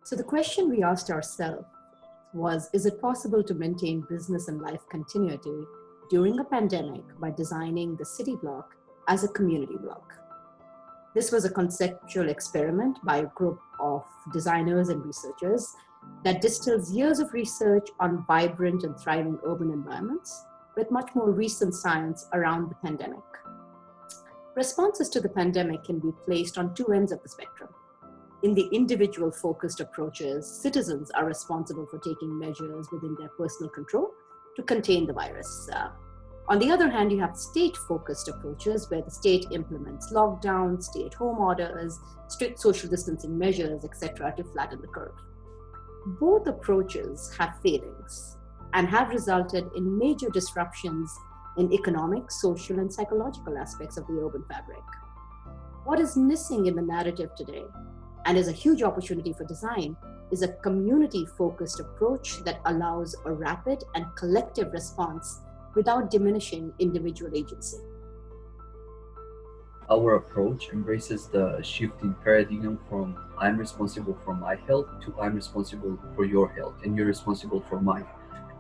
So the question we asked ourselves was, is it possible to maintain business and life continuity during a pandemic by designing the city block as a community block? This was a conceptual experiment by a group of designers and researchers that distills years of research on vibrant and thriving urban environments with much more recent science around the pandemic. Responses to the pandemic can be placed on two ends of the spectrum. In the individual focused approaches, citizens are responsible for taking measures within their personal control to contain the virus. On the other hand, you have state-focused approaches where the state implements lockdowns, stay-at-home orders, strict social distancing measures, etc. to flatten the curve. Both approaches have failings and have resulted in major disruptions in economic, social, and psychological aspects of the urban fabric. What is missing in the narrative today, and is a huge opportunity for design, is a community-focused approach that allows a rapid and collective response without diminishing individual agency. Our approach embraces the shift in paradigm from I'm responsible for my health to I'm responsible for your health and you're responsible for mine,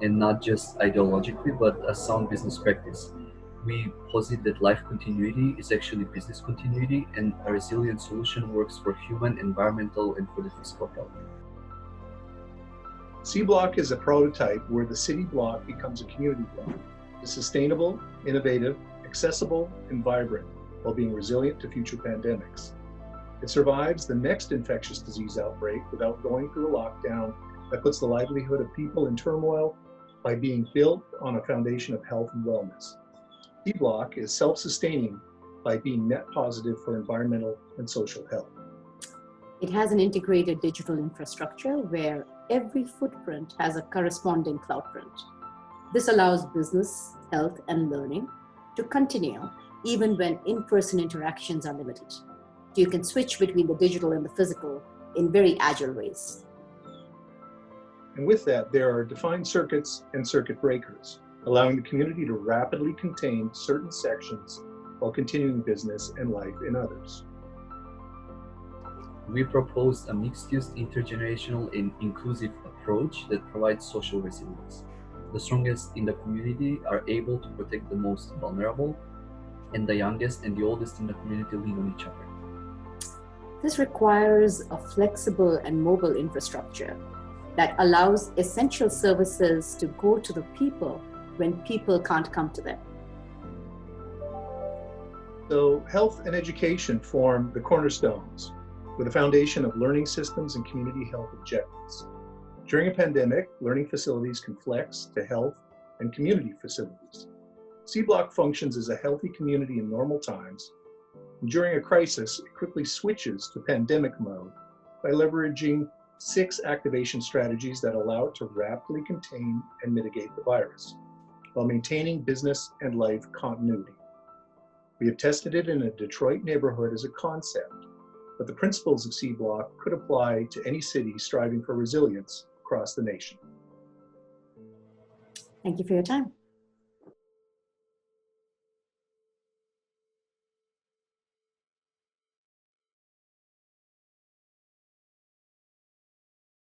and not just ideologically, but a sound business practice. We posit that life continuity is actually business continuity, and a resilient solution works for human, environmental, and for the physical health. C Block is a prototype where the city block becomes a community block. It's sustainable, innovative, accessible, and vibrant, while being resilient to future pandemics. It survives the next infectious disease outbreak without going through a lockdown that puts the livelihood of people in turmoil by being built on a foundation of health and wellness. C Block is self-sustaining by being net positive for environmental and social health. It has an integrated digital infrastructure where every footprint has a corresponding cloud print. This allows business, health, and learning to continue even when in-person interactions are limited. So you can switch between the digital and the physical in very agile ways. And with that, there are defined circuits and circuit breakers, allowing the community to rapidly contain certain sections while continuing business and life in others. We proposed a mixed-use, intergenerational, and inclusive approach that provides social resilience. The strongest in the community are able to protect the most vulnerable, and the youngest and the oldest in the community lean on each other. This requires a flexible and mobile infrastructure that allows essential services to go to the people when people can't come to them. So health and education form the cornerstones with a foundation of learning systems and community health objectives. During a pandemic, learning facilities can flex to health and community facilities. C Block functions as a healthy community in normal times, and during a crisis, it quickly switches to pandemic mode by leveraging 6 activation strategies that allow it to rapidly contain and mitigate the virus, while maintaining business and life continuity. We have tested it in a Detroit neighborhood as a concept, but the principles of C Block could apply to any city striving for resilience across the nation. Thank you for your time.